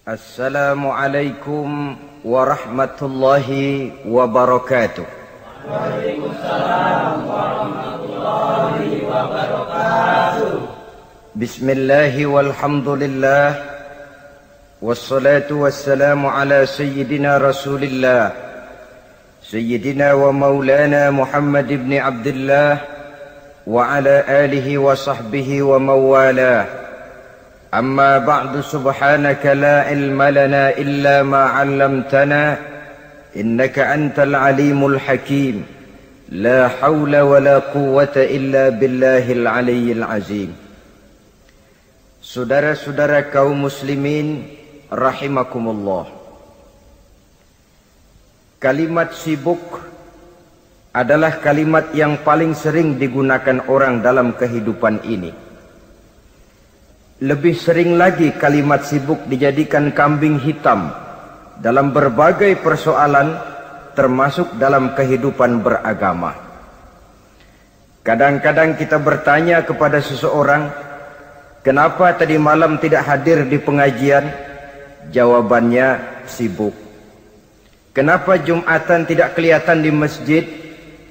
Assalamualaikum warahmatullahi wabarakatuh. Waalaikumsalam warahmatullahi wabarakatuh. Bismillahi walhamdulillah, wassalatu wassalamu ala sayyidina rasulillah, sayyidina wa maulana Muhammad ibn Abdullah wa ala alihi wa sahbihi wa mawalah. أما بعد سبحانك لا علم لنا إلا ما علمتنا إنك أنت العليم الحكيم لا حول ولا قوة إلا بالله العلي العظيم. Saudara-saudara kaum muslimin rahimakumullah, kalimat sibuk adalah kalimat yang paling sering digunakan orang dalam kehidupan ini. Lebih sering lagi kalimat sibuk dijadikan kambing hitam dalam berbagai persoalan, termasuk dalam kehidupan beragama. Kadang-kadang kita bertanya kepada seseorang, kenapa tadi malam tidak hadir di pengajian? Jawabannya sibuk. Kenapa Jumatan tidak kelihatan di masjid?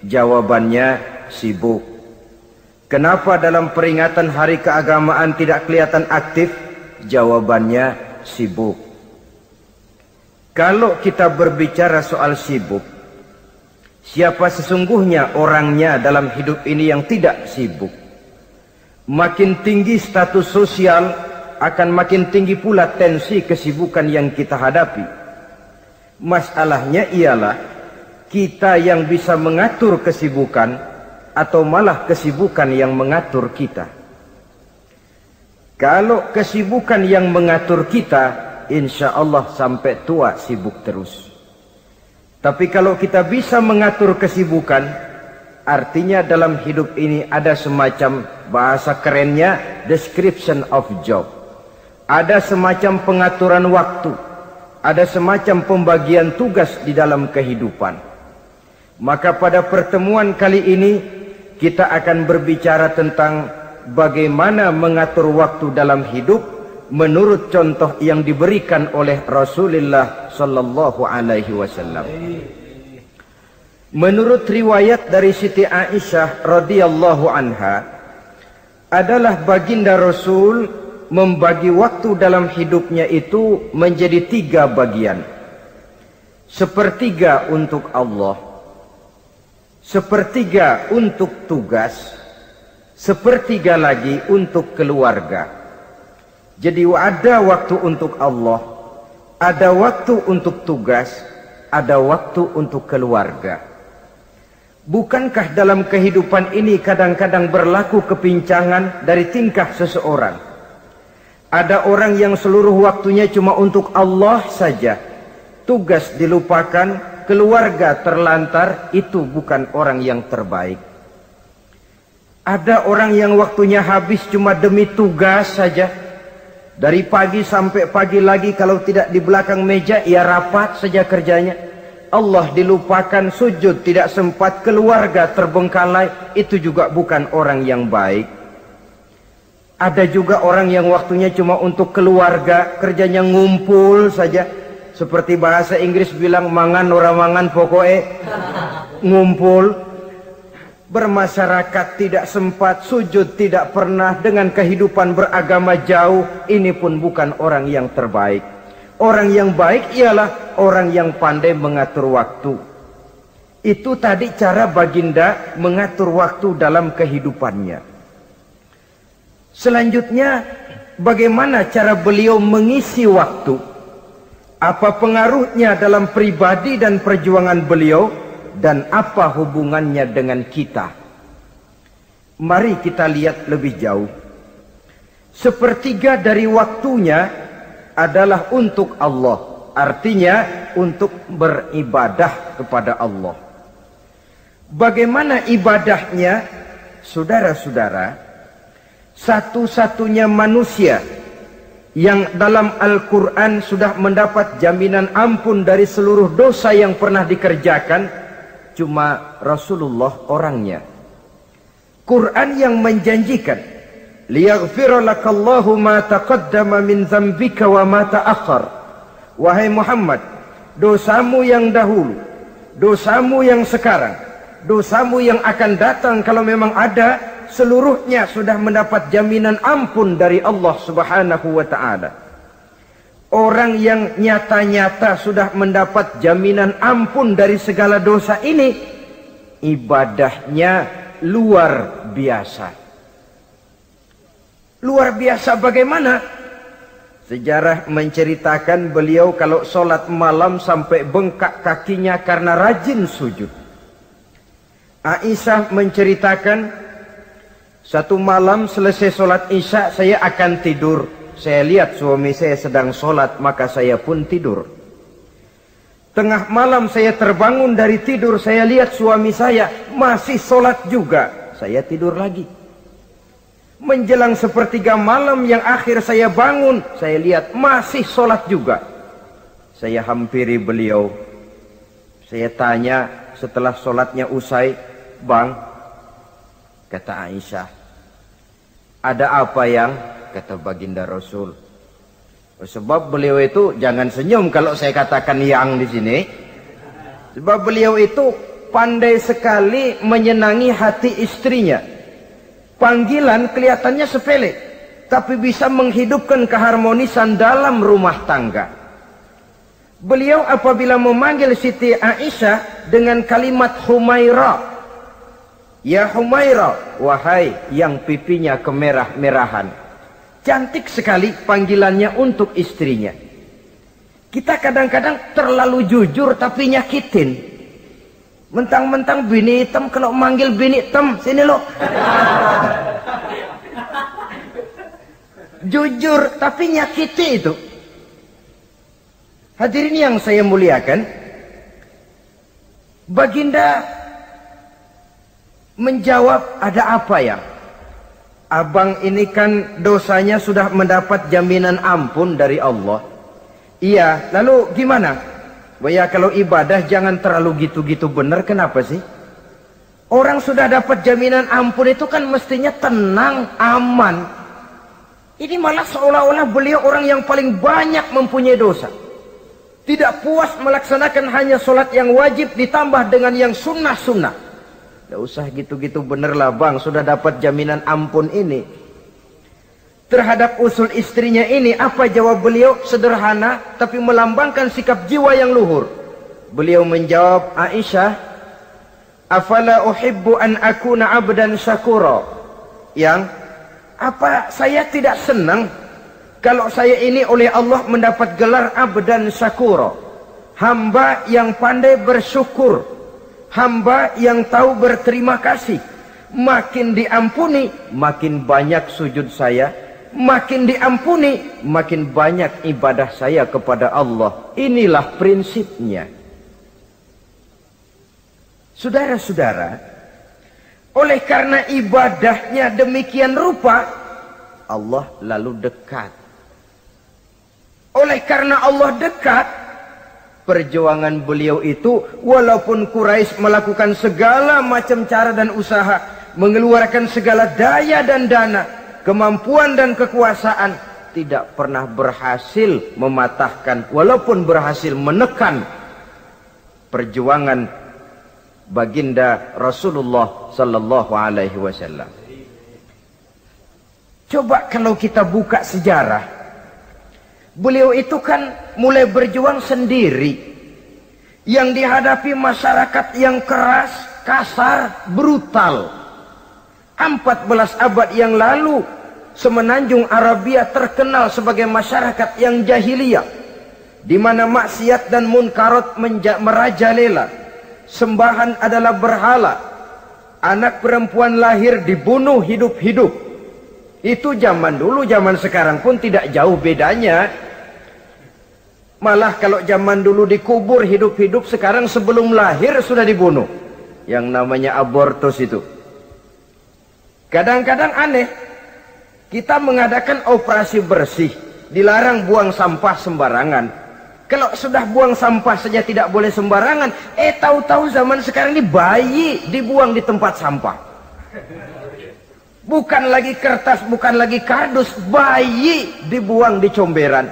Jawabannya sibuk. Kenapa dalam peringatan hari keagamaan tidak kelihatan aktif? Jawabannya sibuk. Kalau kita berbicara soal sibuk, siapa sesungguhnya orangnya dalam hidup ini yang tidak sibuk? Makin tinggi status sosial, akan makin tinggi pula tensi kesibukan yang kita hadapi. Masalahnya ialah kita yang bisa mengatur kesibukan atau malah kesibukan yang mengatur kita. Kalau kesibukan yang mengatur kita, insya Allah sampai tua sibuk terus. Tapi kalau kita bisa mengatur kesibukan, artinya dalam hidup ini ada semacam, bahasa kerennya, description of job. Ada semacam pengaturan waktu, ada semacam pembagian tugas di dalam kehidupan. Maka pada pertemuan kali ini kita akan berbicara tentang bagaimana mengatur waktu dalam hidup menurut contoh yang diberikan oleh Rasulullah sallallahu alaihi wasallam. Menurut riwayat dari Siti Aisyah radhiyallahu anha, adalah baginda Rasul membagi waktu dalam hidupnya itu menjadi 3 bagian. Sepertiga untuk Allah, sepertiga untuk tugas, sepertiga lagi untuk keluarga. Jadi ada waktu untuk Allah, ada waktu untuk tugas, ada waktu untuk keluarga. Bukankah dalam kehidupan ini kadang-kadang berlaku kepincangan dari tingkah seseorang? Ada orang yang seluruh waktunya cuma untuk Allah saja, tugas dilupakan, keluarga terlantar. Itu bukan orang yang terbaik. Ada orang yang waktunya habis cuma demi tugas saja. Dari pagi sampai pagi lagi, kalau tidak di belakang meja, ia rapat saja kerjanya. Allah dilupakan, sujud tidak sempat, keluarga terbengkalai. Itu juga bukan orang yang baik. Ada juga orang yang waktunya cuma untuk keluarga, kerjanya ngumpul saja. Seperti bahasa Inggris bilang, mangan ora mangan pokoke ngumpul. Bermasyarakat tidak sempat, sujud tidak pernah, dengan kehidupan beragama jauh. Ini pun bukan orang yang terbaik. Orang yang baik ialah orang yang pandai mengatur waktu. Itu tadi cara baginda mengatur waktu dalam kehidupannya. Selanjutnya, bagaimana cara beliau mengisi waktu? Apa pengaruhnya dalam pribadi dan perjuangan beliau, dan apa hubungannya dengan kita? Mari kita lihat lebih jauh. Sepertiga dari waktunya adalah untuk Allah, artinya untuk beribadah kepada Allah. Bagaimana ibadahnya? Saudara-saudara, satu-satunya manusia yang dalam Al-Quran sudah mendapat jaminan ampun dari seluruh dosa yang pernah dikerjakan, cuma Rasulullah orangnya. Quran yang menjanjikan, liyaghfira lakallahu ma taqaddama min dzambika wa ma ta'akhkhar wahai Muhammad, dosamu yang dahulu, dosamu yang sekarang, dosamu yang akan datang kalau memang ada, seluruhnya sudah mendapat jaminan ampun dari Allah Subhanahu wa ta'ala. Orang yang nyata-nyata sudah mendapat jaminan ampun dari segala dosa ini, ibadahnya luar biasa. Luar biasa bagaimana? Sejarah menceritakan beliau kalau sholat malam sampai bengkak kakinya karena rajin sujud. Aisyah menceritakan, satu malam selesai sholat isya saya akan tidur. Saya lihat suami saya sedang sholat, maka saya pun tidur. Tengah malam saya terbangun dari tidur, saya lihat suami saya masih sholat juga. Saya tidur lagi. Menjelang sepertiga malam yang akhir saya bangun, saya lihat masih sholat juga. Saya hampiri beliau. Saya tanya setelah sholatnya usai, "Bang," kata Aisyah, "ada apa yang?" Kata baginda Rasul. Sebab beliau itu, jangan senyum kalau saya katakan yang di sini. Sebab beliau itu pandai sekali menyenangi hati istrinya. Panggilan kelihatannya sepele, tapi bisa menghidupkan keharmonisan dalam rumah tangga. Beliau apabila memanggil Siti Aisyah dengan kalimat Humaira, "Ya Humaira," wahai yang pipinya kemerah-merahan. Cantik sekali panggilannya untuk istrinya. Kita kadang-kadang terlalu jujur tapi nyakitin. Mentang-mentang bini hitam, kalau manggil bini hitam, sini lo. Jujur tapi nyakiti itu. Hadirin yang saya muliakan, baginda menjawab, "Ada apa ya? Abang ini kan dosanya sudah mendapat jaminan ampun dari Allah." "Iya, lalu gimana?" "Ya kalau ibadah jangan terlalu gitu-gitu bener." "Kenapa sih?" "Orang sudah dapat jaminan ampun itu kan mestinya tenang, aman. Ini malah seolah-olah beliau orang yang paling banyak mempunyai dosa. Tidak puas melaksanakan hanya sholat yang wajib ditambah dengan yang sunnah-sunnah. Tidak usah gitu-gitu bener lah bang, sudah dapat jaminan ampun ini." Terhadap usul istrinya ini, apa jawab beliau? Sederhana, tapi melambangkan sikap jiwa yang luhur. Beliau menjawab, "Aisyah, afala uhibbu an akuna abdan syakura." Yang, apa saya tidak senang kalau saya ini oleh Allah mendapat gelar abdan syakura, hamba yang pandai bersyukur, hamba yang tahu berterima kasih. Makin diampuni, makin banyak sujud saya. Makin diampuni, makin banyak ibadah saya kepada Allah. Inilah prinsipnya. Saudara-saudara, oleh karena ibadahnya demikian rupa, Allah lalu dekat. Oleh karena Allah dekat, perjuangan beliau itu, walaupun Quraisy melakukan segala macam cara dan usaha, mengeluarkan segala daya dan dana, kemampuan dan kekuasaan, tidak pernah berhasil mematahkan, walaupun berhasil menekan perjuangan baginda Rasulullah sallallahu alaihi wasallam. Coba kalau kita buka sejarah, beliau itu kan mulai berjuang sendiri, yang dihadapi masyarakat yang keras, kasar, brutal. 14 abad yang lalu, semenanjung Arabia terkenal sebagai masyarakat yang jahiliyah, di mana maksiat dan munkarat merajalela. Sembahan adalah berhala. Anak perempuan lahir dibunuh hidup-hidup. Itu zaman dulu, zaman sekarang pun tidak jauh bedanya. Malah kalau zaman dulu dikubur hidup-hidup, sekarang sebelum lahir sudah dibunuh. Yang namanya abortus itu. Kadang-kadang aneh, kita mengadakan operasi bersih, dilarang buang sampah sembarangan. Kalau sudah buang sampah saja tidak boleh sembarangan, tahu-tahu zaman sekarang ini bayi dibuang di tempat sampah. Bukan lagi kertas, bukan lagi kardus, bayi dibuang di comberan.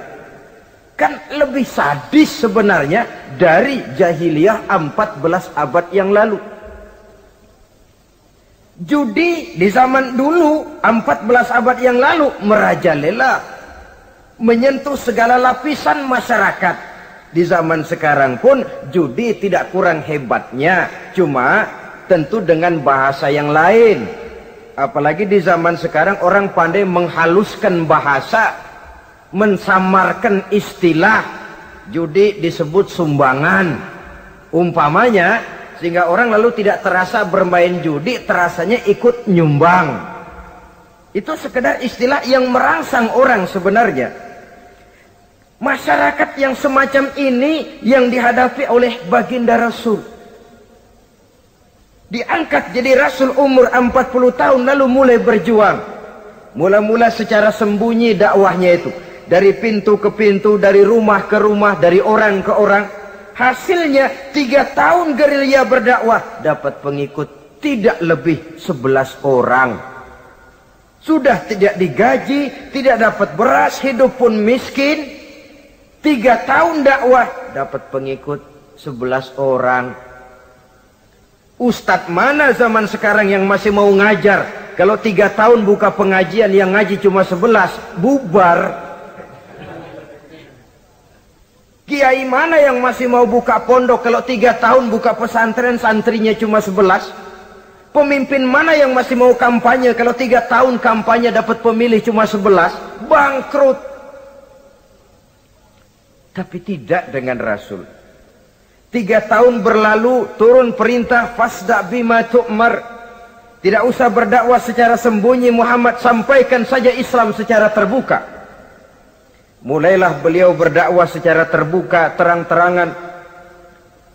Kan lebih sadis sebenarnya dari jahiliyah 14 abad yang lalu. Judi di zaman dulu 14 abad yang lalu merajalela, menyentuh segala lapisan masyarakat. Di zaman sekarang pun judi tidak kurang hebatnya, cuma tentu dengan bahasa yang lain. Apalagi di zaman sekarang orang pandai menghaluskan bahasa, mensamarkan istilah. Judi disebut sumbangan umpamanya, sehingga orang lalu tidak terasa bermain judi, terasanya ikut nyumbang. Itu sekedar istilah yang merangsang orang sebenarnya. Masyarakat yang semacam ini yang dihadapi oleh baginda Rasul. Diangkat jadi Rasul umur 40 tahun lalu mulai berjuang. Mula-mula secara sembunyi dakwahnya itu. Dari pintu ke pintu, dari rumah ke rumah, dari orang ke orang. Hasilnya 3 tahun gerilya berdakwah, dapat pengikut tidak lebih 11 orang. Sudah tidak digaji, tidak dapat beras, hidup pun miskin. 3 tahun dakwah, dapat pengikut 11 orang. Ustadz mana zaman sekarang yang masih mau ngajar? Kalau 3 tahun buka pengajian, yang ngaji cuma 11, bubar. Kiai mana yang masih mau buka pondok kalau 3 tahun buka pesantren, santrinya cuma 11? Pemimpin mana yang masih mau kampanye kalau 3 tahun kampanye dapat pemilih cuma 11? Bangkrut. Tapi tidak dengan Rasul. 3 tahun berlalu, turun perintah fasda bima tu'mar. Tidak usah berdakwah secara sembunyi, Muhammad, sampaikan saja Islam secara terbuka. Mulailah beliau berdakwah secara terbuka, terang-terangan.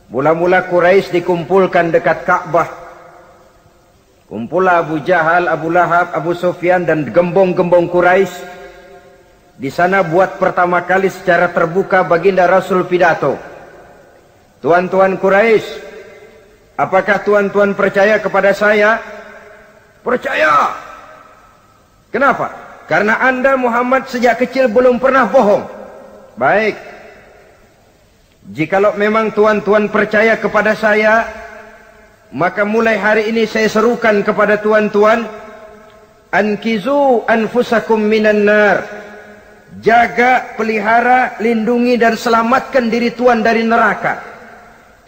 Mula-mula Quraisy dikumpulkan dekat Ka'bah. Kumpulah Abu Jahal, Abu Lahab, Abu Sufyan dan gembong-gembong Quraisy. Di sana buat pertama kali secara terbuka baginda Rasul pidato. Tuan-tuan Quraisy, apakah tuan-tuan percaya kepada saya? Percaya. Kenapa? Karena Anda Muhammad sejak kecil belum pernah bohong. Baik. Jikalau memang tuan-tuan percaya kepada saya, maka mulai hari ini saya serukan kepada tuan-tuan, ankizu anfusakum minan nar. Jaga, pelihara, lindungi dan selamatkan diri tuan dari neraka.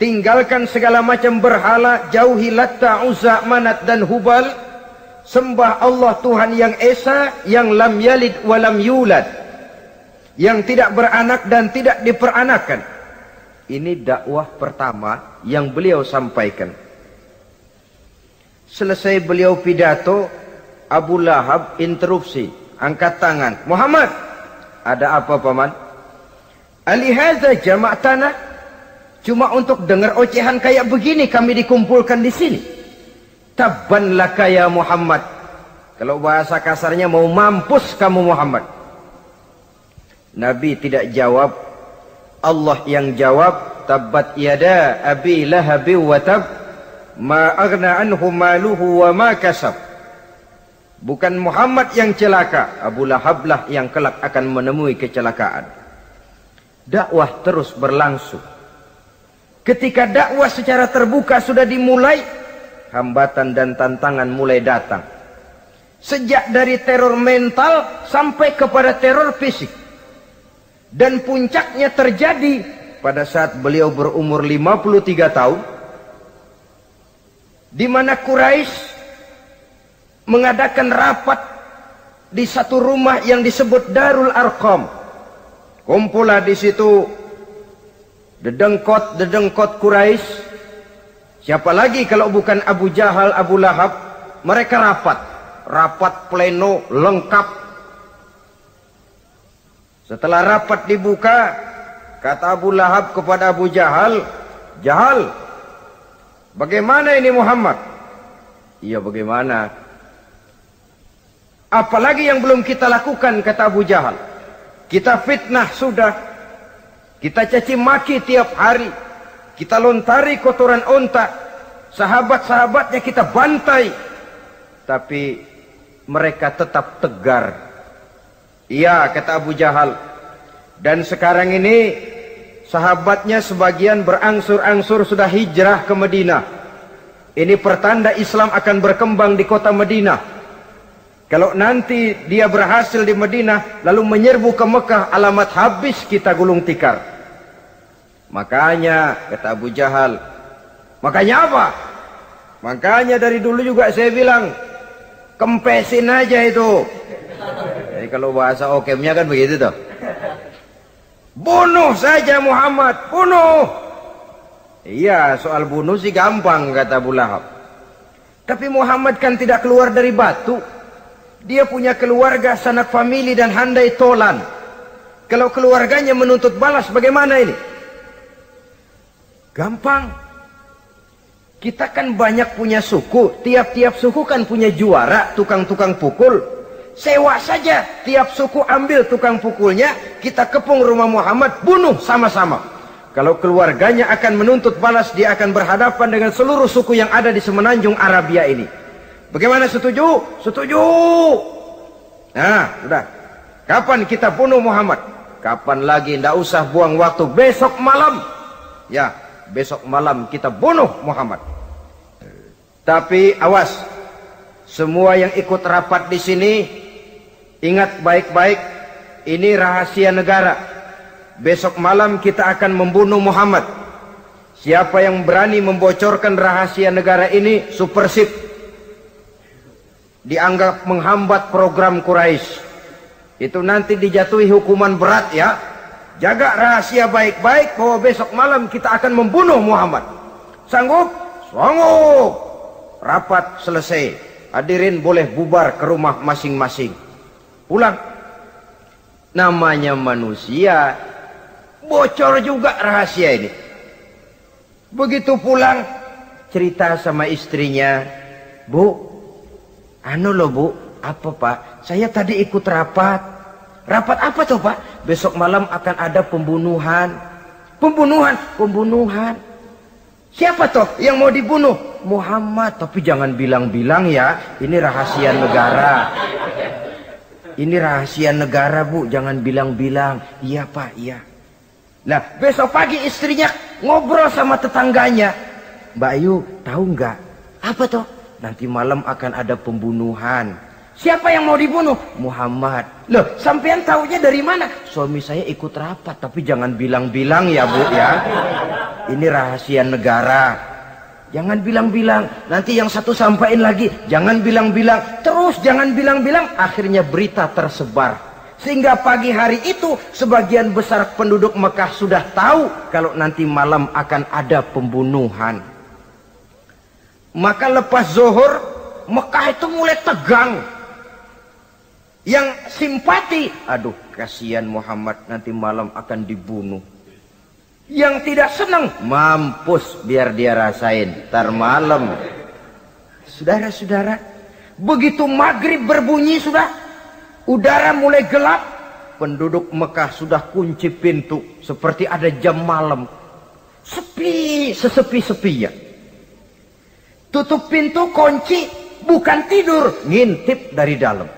Tinggalkan segala macam berhala, jauhi Latta, Uzza, Manat dan Hubal. Sembah Allah Tuhan yang Esa, yang lam yalid wa lam yulad, yang tidak beranak dan tidak diperanakan. Ini dakwah pertama yang beliau sampaikan. Selesai beliau pidato, Abu Lahab interupsi, angkat tangan. Muhammad, ada apa paman? Alihaza jama'tana? Cuma untuk dengar ocehan kayak begini kami dikumpulkan di sini. Tabban laka ya Muhammad. Kalau bahasa kasarnya, mau mampus kamu Muhammad. Nabi tidak jawab, Allah yang jawab. Tabbat yada abi lahabi wa tab, ma aghna anhu maluhu wa ma kasab. Bukan Muhammad yang celaka, Abu Lahab lah yang kelak akan menemui kecelakaan. Dakwah terus berlangsung. Ketika dakwah secara terbuka sudah dimulai, hambatan dan tantangan mulai datang. Sejak dari teror mental sampai kepada teror fisik. Dan puncaknya terjadi pada saat beliau berumur 53 tahun. Di mana Quraisy mengadakan rapat di satu rumah yang disebut Darul Arqam. Kumpulah di situ dedengkot Quraisy. Siapa lagi kalau bukan Abu Jahal, Abu Lahab? Mereka rapat pleno lengkap. Setelah rapat dibuka, kata Abu Lahab kepada Abu Jahal, Jahal, bagaimana ini Muhammad? Iya, bagaimana? Apalagi yang belum kita lakukan, kata Abu Jahal. Kita fitnah sudah, kita caci maki tiap hari, kita lontari kotoran onta, sahabat-sahabatnya kita bantai, tapi mereka tetap tegar. Iya, kata Abu Jahal, Dan sekarang ini sahabatnya sebagian berangsur-angsur sudah hijrah ke Madinah. Ini pertanda Islam akan berkembang di kota Madinah. Kalau nanti dia berhasil di Madinah lalu menyerbu ke Mekah, alamat habis kita gulung tikar. Makanya kata Abu Jahal, makanya apa? Makanya dari dulu juga saya bilang, kempesin aja itu. Jadi kalau bahasa okemnya kan begitu tuh. Bunuh saja Muhammad, bunuh. Iya, soal bunuh sih gampang kata Abu Lahab. Tapi Muhammad kan tidak keluar dari batu. Dia punya keluarga, sanak famili dan handai tolan. Kalau keluarganya menuntut balas bagaimana ini? Gampang. Kita kan banyak punya suku. Tiap-tiap suku kan punya juara, tukang-tukang pukul. Sewa saja, tiap suku ambil tukang pukulnya, kita kepung rumah Muhammad, bunuh sama-sama. Kalau keluarganya akan menuntut balas, dia akan berhadapan dengan seluruh suku yang ada di semenanjung Arabia ini. Bagaimana, setuju? Setuju. Nah, sudah. Kapan kita bunuh Muhammad? Kapan lagi? Tidak usah buang waktu. Besok malam. Ya, besok malam kita bunuh Muhammad. Tapi awas, semua yang ikut rapat di sini, ingat baik-baik, ini rahasia negara. Besok malam kita akan membunuh Muhammad. Siapa yang berani membocorkan rahasia negara ini, supersip. Dianggap menghambat program Quraisy. Itu nanti dijatuhi hukuman berat ya. Jaga rahasia baik-baik bahwa besok malam kita akan membunuh Muhammad. Sanggup? Sanggup. Rapat selesai. Hadirin boleh bubar ke rumah masing-masing. Pulang. Namanya manusia, bocor juga rahasia ini. Begitu pulang, cerita sama istrinya, Bu, anu loh Bu, apa Pak? Saya tadi ikut rapat. Rapat apa tuh Pak? Besok malam akan ada pembunuhan. Pembunuhan? Pembunuhan. Siapa toh yang mau dibunuh? Muhammad. Tapi jangan bilang-bilang ya, ini rahasia negara. Ini rahasia negara Bu, jangan bilang-bilang. Iya Pak, iya. Nah, besok pagi istrinya ngobrol sama tetangganya. Mbak Ayu, tahu nggak? Apa toh? Nanti malam akan ada pembunuhan. Siapa yang mau dibunuh? Muhammad. Loh, sampean taunya dari mana? Suami saya ikut rapat, tapi jangan bilang-bilang ya Bu ya. Ini rahasia negara. Jangan bilang-bilang. Nanti yang satu sampaikan lagi. Jangan bilang-bilang. Terus jangan bilang-bilang. Akhirnya berita tersebar. Sehingga pagi hari itu sebagian besar penduduk Mekah sudah tahu kalau nanti malam akan ada pembunuhan. Maka lepas zuhur, Mekah itu mulai tegang. Yang simpati, aduh kasihan Muhammad nanti malam akan dibunuh. Yang tidak senang, mampus biar dia rasain tar malam. Saudara-saudara, begitu maghrib berbunyi sudah, udara mulai gelap, penduduk Mekah sudah kunci pintu seperti ada jam malam. Sepi, sesepi-sepinya. Tutup pintu, kunci, bukan tidur, ngintip dari dalam.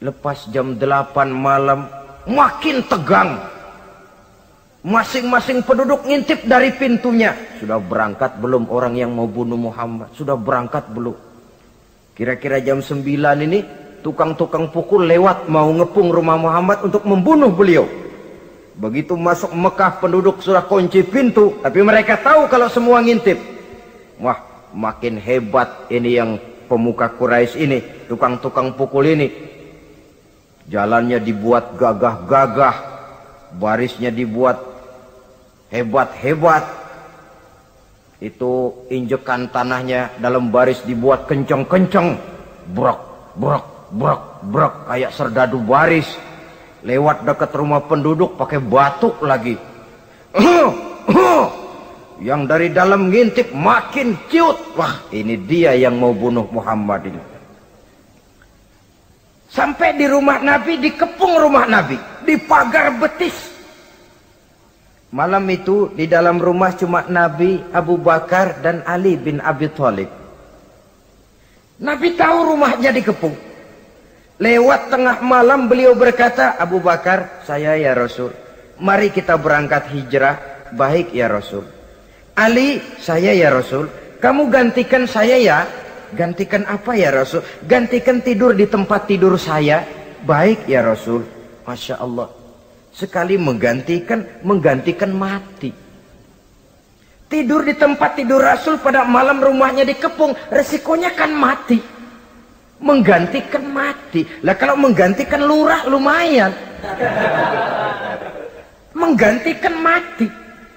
Lepas jam 8 malam, makin tegang. Masing-masing penduduk ngintip dari pintunya. Sudah berangkat belum orang yang mau bunuh Muhammad? Sudah berangkat belum? Kira-kira jam 9 ini, tukang-tukang pukul lewat mau ngepung rumah Muhammad untuk membunuh beliau. Begitu masuk Mekah, penduduk sudah kunci pintu, tapi mereka tahu kalau semua ngintip. Wah, makin hebat ini yang pemuka Quraisy ini, tukang-tukang pukul ini. Jalannya dibuat gagah-gagah, barisnya dibuat hebat-hebat. Itu injekan tanahnya dalam baris dibuat kenceng-kenceng, brok, brok, brok, brok, kayak serdadu baris. Lewat dekat rumah penduduk pakai batuk lagi. Yang dari dalam ngintip makin ciut. Wah, ini dia yang mau bunuh Muhammad ini. Sampai di rumah Nabi, dikepung rumah Nabi, di pagar betis. Malam itu di dalam rumah cuma Nabi, Abu Bakar dan Ali bin Abi Thalib. Nabi tahu rumahnya dikepung. Lewat tengah malam beliau berkata, Abu Bakar, saya ya Rasul. Mari kita berangkat hijrah. Baik ya Rasul. Ali, saya ya Rasul. Kamu gantikan saya ya. Gantikan apa ya Rasul? Gantikan tidur di tempat tidur saya. Baik ya Rasul. Masya Allah. Sekali menggantikan mati. Tidur di tempat tidur Rasul pada malam rumahnya dikepung. Resikonya kan mati. Menggantikan mati. Lah kalau menggantikan lurah lumayan. Menggantikan mati.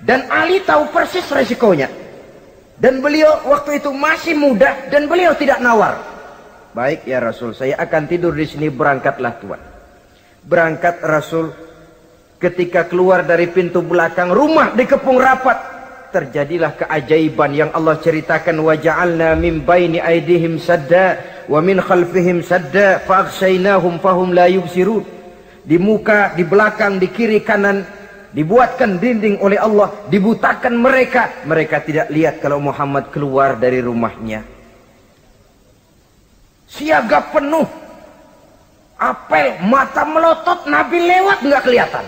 Dan Ali tahu persis resikonya. Dan beliau waktu itu masih muda dan beliau tidak nawar. Baik ya Rasul, saya akan tidur di sini, berangkatlah Tuan. Berangkat Rasul. Ketika keluar dari pintu belakang, rumah dikepung rapat. Terjadilah keajaiban yang Allah ceritakan, wa ja'alna min baini aydihim sadda wa min khalfihim sadda fa aghshaynahum fahum la yubsirun. Di muka, di belakang, di kiri kanan dibuatkan dinding oleh Allah, dibutakan mereka. Mereka tidak lihat kalau Muhammad keluar dari rumahnya. Siaga penuh, apel, mata melotot, Nabi lewat nggak kelihatan.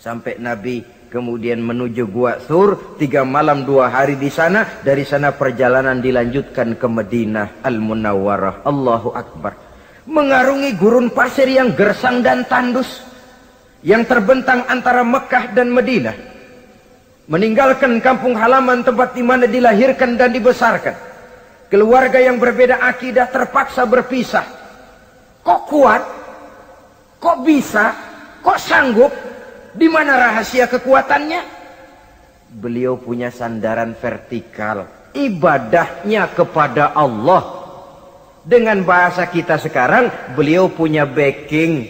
Sampai Nabi kemudian menuju Gua Thur, 3 malam 2 hari di sana. Dari sana perjalanan dilanjutkan ke Madinah Al-Munawwarah. Allahu Akbar. Mengarungi gurun pasir yang gersang dan tandus, yang terbentang antara Mekah dan Madinah. Meninggalkan kampung halaman tempat di mana dilahirkan dan dibesarkan. Keluarga yang berbeda akidah terpaksa berpisah. Kok kuat? Kok bisa? Kok sanggup? Di mana rahasia kekuatannya? Beliau punya sandaran vertikal. Ibadahnya kepada Allah. Dengan bahasa kita sekarang, beliau punya backing.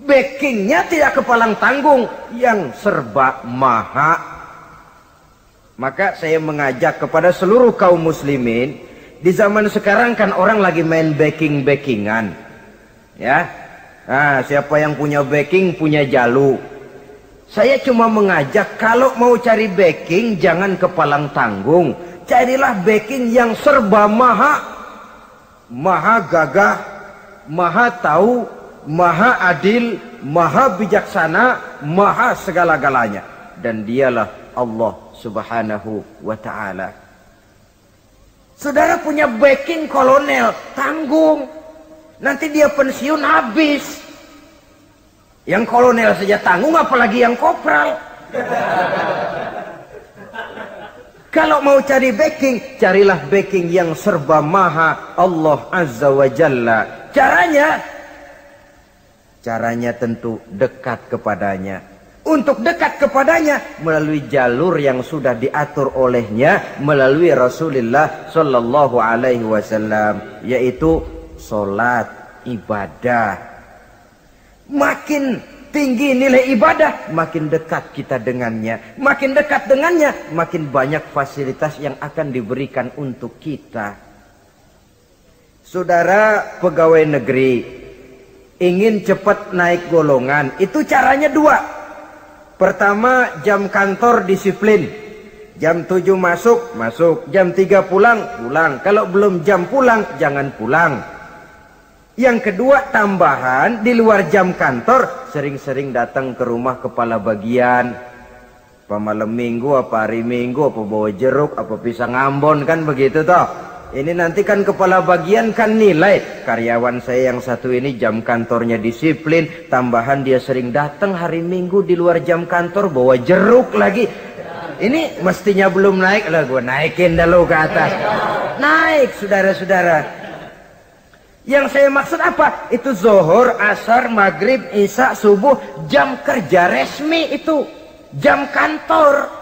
Backingnya tidak kepalang tanggung, yang serba maha. Maka saya mengajak kepada seluruh kaum muslimin, di zaman sekarang kan orang lagi main backing-backingan. Ya, nah, siapa yang punya backing punya jalu. Saya cuma mengajak, kalau mau cari backing jangan kepalang tanggung. Carilah backing yang serba maha. Maha gagah, maha tahu, maha adil, maha bijaksana, maha segala-galanya. Dan dialah Allah Subhanahu wa ta'ala. Saudara punya backing kolonel, tanggung. Nanti dia pensiun habis. Yang kolonel saja tanggung, apalagi yang kopral. Kalau mau cari backing, carilah backing yang serba maha, Allah Azza wa Jalla. Caranya tentu dekat kepadanya. Untuk dekat kepadanya melalui jalur yang sudah diatur olehnya, melalui Rasulullah Sallallahu Alaihi Wasallam, yaitu solat, ibadah. Makin tinggi nilai ibadah, makin dekat kita dengannya. Makin dekat dengannya, makin banyak fasilitas yang akan diberikan untuk kita. Saudara pegawai negeri ingin cepat naik golongan, itu caranya 2. Pertama, jam kantor disiplin. Jam 7 masuk. Jam 3 pulang. Kalau belum jam pulang, jangan pulang. Yang kedua, tambahan di luar jam kantor, sering-sering datang ke rumah kepala bagian. Apa malam minggu, apa hari minggu, apa bawa jeruk, apa pisang Ambon, kan begitu toh. Ini nanti kan kepala bagian kan nilai. Karyawan saya yang satu ini jam kantornya disiplin, tambahan dia sering datang hari minggu di luar jam kantor bawa jeruk lagi. Ini mestinya belum naik lah, gue naikin dulu ke atas. Naik, saudara-saudara. Yang saya maksud apa? Itu zuhur, asar, maghrib, isya, subuh, jam kerja resmi itu. Jam kantor.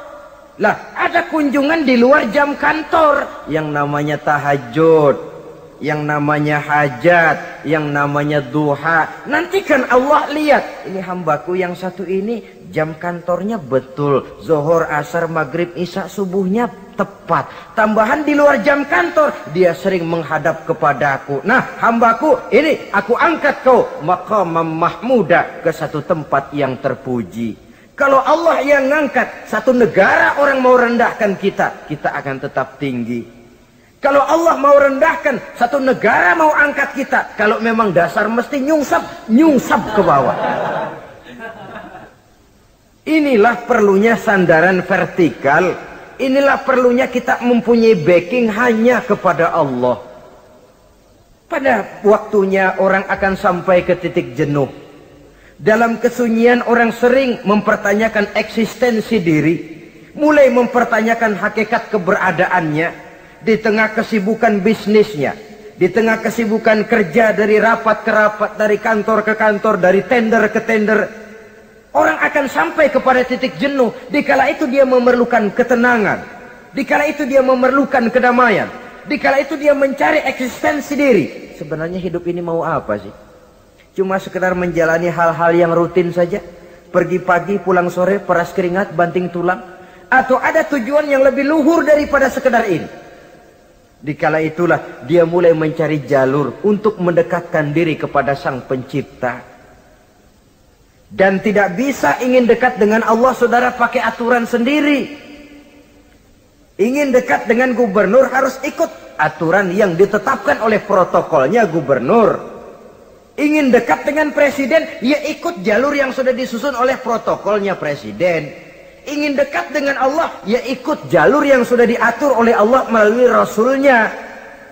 Lah, ada kunjungan di luar jam kantor. Yang namanya tahajud, yang namanya hajat, yang namanya duha. Nanti kan Allah lihat, ini hambaku yang satu ini jam kantornya betul. Zuhur, asar, maghrib, isya, subuhnya tepat. Tambahan di luar jam kantor, dia sering menghadap kepadaku. Nah, hambaku ini aku angkat kau maqamam mahmuda, ke satu tempat yang terpuji. Kalau Allah yang ngangkat, satu negara orang mau rendahkan kita, kita akan tetap tinggi. Kalau Allah mau rendahkan, satu negara mau angkat kita, kalau memang dasar mesti nyungsap ke bawah. Inilah perlunya sandaran vertikal. Inilah perlunya kita mempunyai backing hanya kepada Allah. Pada waktunya orang akan sampai ke titik jenuh. Dalam kesunyian orang sering mempertanyakan eksistensi diri, mulai mempertanyakan hakikat keberadaannya. Di tengah kesibukan bisnisnya, di tengah kesibukan kerja dari rapat ke rapat, dari kantor ke kantor, dari tender ke tender, orang akan sampai kepada titik jenuh. Dikala itu dia memerlukan ketenangan, dikala itu dia memerlukan kedamaian, dikala itu dia mencari eksistensi diri. Sebenarnya hidup ini mau apa sih? Cuma sekedar menjalani hal-hal yang rutin saja, pergi pagi pulang sore, peras keringat banting tulang, atau ada tujuan yang lebih luhur daripada sekedar ini? Dikala itulah dia mulai mencari jalur untuk mendekatkan diri kepada Sang Pencipta. Dan tidak bisa ingin dekat dengan Allah, saudara, pakai aturan sendiri. Ingin dekat dengan gubernur harus ikut aturan yang ditetapkan oleh protokolnya gubernur. Ingin dekat dengan presiden, ya ikut jalur yang sudah disusun oleh protokolnya presiden. Ingin dekat dengan Allah, ya ikut jalur yang sudah diatur oleh Allah melalui Rasulnya.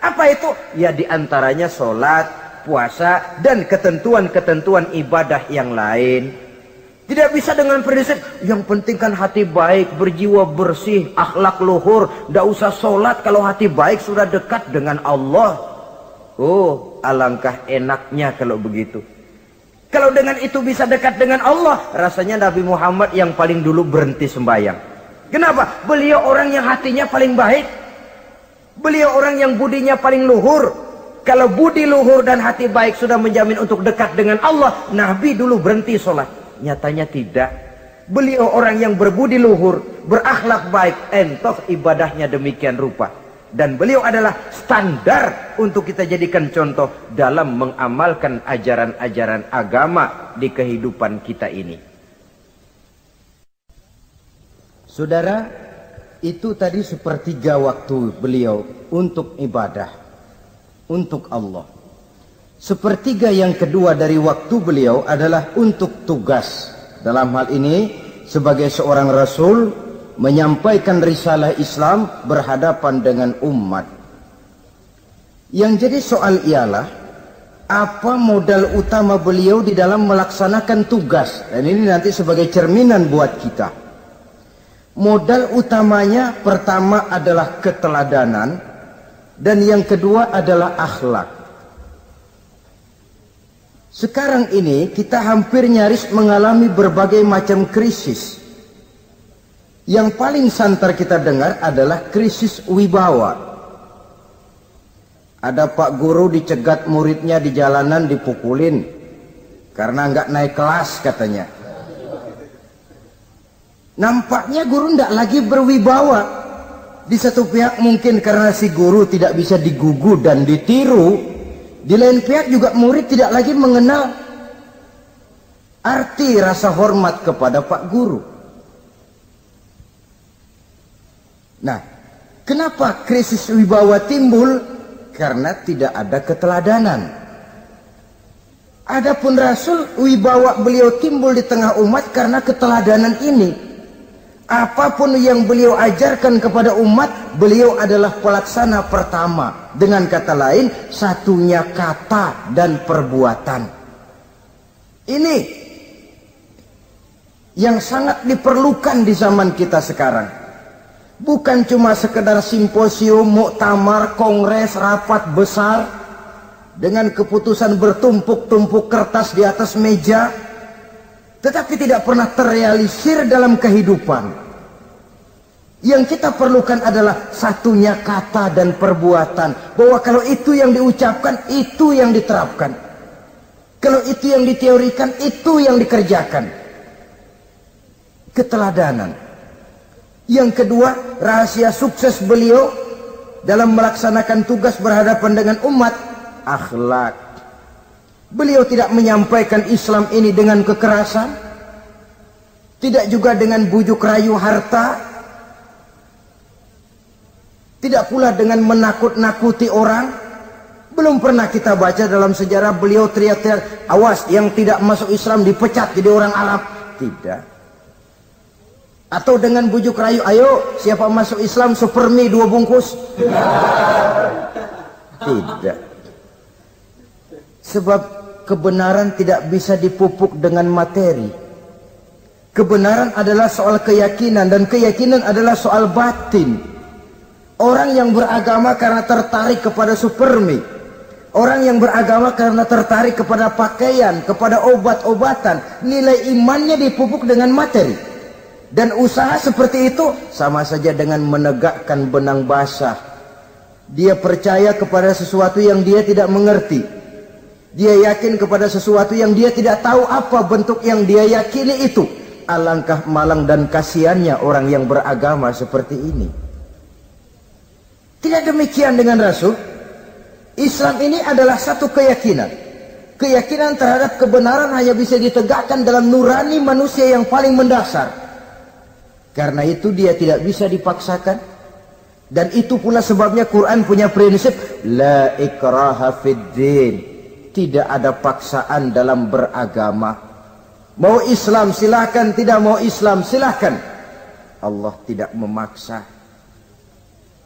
Apa itu? Ya diantaranya sholat, puasa, dan ketentuan-ketentuan ibadah yang lain. Tidak bisa dengan prinsip, yang penting kan hati baik, berjiwa bersih, akhlak luhur. Tidak usah sholat kalau hati baik sudah dekat dengan Allah. Oh, alangkah enaknya kalau begitu. Kalau dengan itu bisa dekat dengan Allah, rasanya Nabi Muhammad yang paling dulu berhenti sembahyang. Kenapa? Beliau orang yang hatinya paling baik. Beliau orang yang budinya paling luhur. Kalau budi luhur dan hati baik sudah menjamin untuk dekat dengan Allah, Nabi dulu berhenti sholat. Nyatanya tidak. Beliau orang yang berbudi luhur, berakhlak baik, entoh ibadahnya demikian rupa. Dan beliau adalah standar untuk kita jadikan contoh dalam mengamalkan ajaran-ajaran agama di kehidupan kita ini. Saudara, itu tadi sepertiga waktu beliau untuk ibadah, untuk Allah. Sepertiga yang kedua dari waktu beliau adalah untuk tugas. Dalam hal ini, sebagai seorang Rasul, menyampaikan risalah Islam berhadapan dengan umat. Yang jadi soal ialah, apa modal utama beliau di dalam melaksanakan tugas? Dan ini nanti sebagai cerminan buat kita. Modal utamanya pertama adalah keteladanan, dan yang kedua adalah akhlak. Sekarang ini kita hampir nyaris mengalami berbagai macam krisis. Yang paling santer kita dengar adalah krisis wibawa. Ada pak guru dicegat muridnya di jalanan, dipukulin karena nggak naik kelas katanya. Nampaknya guru nggak lagi berwibawa. Di satu pihak mungkin karena si guru tidak bisa digugu dan ditiru. Di lain pihak juga murid tidak lagi mengenal arti rasa hormat kepada pak guru. Nah, kenapa krisis wibawa timbul? Karena tidak ada keteladanan. Adapun Rasul, wibawa beliau timbul di tengah umat karena keteladanan ini. Apapun yang beliau ajarkan kepada umat, beliau adalah pelaksana pertama. Dengan kata lain, satunya kata dan perbuatan. Ini yang sangat diperlukan di zaman kita sekarang. Bukan cuma sekedar simposium, muktamar, kongres, rapat besar dengan keputusan bertumpuk-tumpuk kertas di atas meja, tetapi tidak pernah terrealisir dalam kehidupan. Yang kita perlukan adalah satunya kata dan perbuatan, bahwa kalau itu yang diucapkan, itu yang diterapkan. Kalau itu yang diteorikan, itu yang dikerjakan. Keteladanan. Yang kedua, rahasia sukses beliau dalam melaksanakan tugas berhadapan dengan umat, akhlak. Beliau tidak menyampaikan Islam ini dengan kekerasan, tidak juga dengan bujuk rayu harta, tidak pula dengan menakut-nakuti orang. Belum pernah kita baca dalam sejarah beliau teriak-teriak, awas yang tidak masuk Islam dipecat jadi orang Arab. Tidak. Atau dengan bujuk rayu, ayo siapa masuk Islam super mie 2 bungkus. Tidak. Sebab kebenaran tidak bisa dipupuk dengan materi. Kebenaran adalah soal keyakinan, dan keyakinan adalah soal batin. Orang yang beragama karena tertarik kepada supermi, orang yang beragama karena tertarik kepada pakaian, kepada obat-obatan, nilai imannya dipupuk dengan materi. Dan usaha seperti itu sama saja dengan menegakkan benang basah. Dia percaya kepada sesuatu yang dia tidak mengerti. Dia yakin kepada sesuatu yang dia tidak tahu apa bentuk yang dia yakini itu. Alangkah malang dan kasihannya orang yang beragama seperti ini. Tidak demikian dengan Rasul. Islam ini adalah satu keyakinan. Keyakinan terhadap kebenaran hanya bisa ditegakkan dalam nurani manusia yang paling mendasar. Karena itu dia tidak bisa dipaksakan. Dan itu pula sebabnya Quran punya prinsip la ikraha fid din. Tidak ada paksaan dalam beragama. Mau Islam silahkan, tidak mau Islam silahkan. Allah tidak memaksa.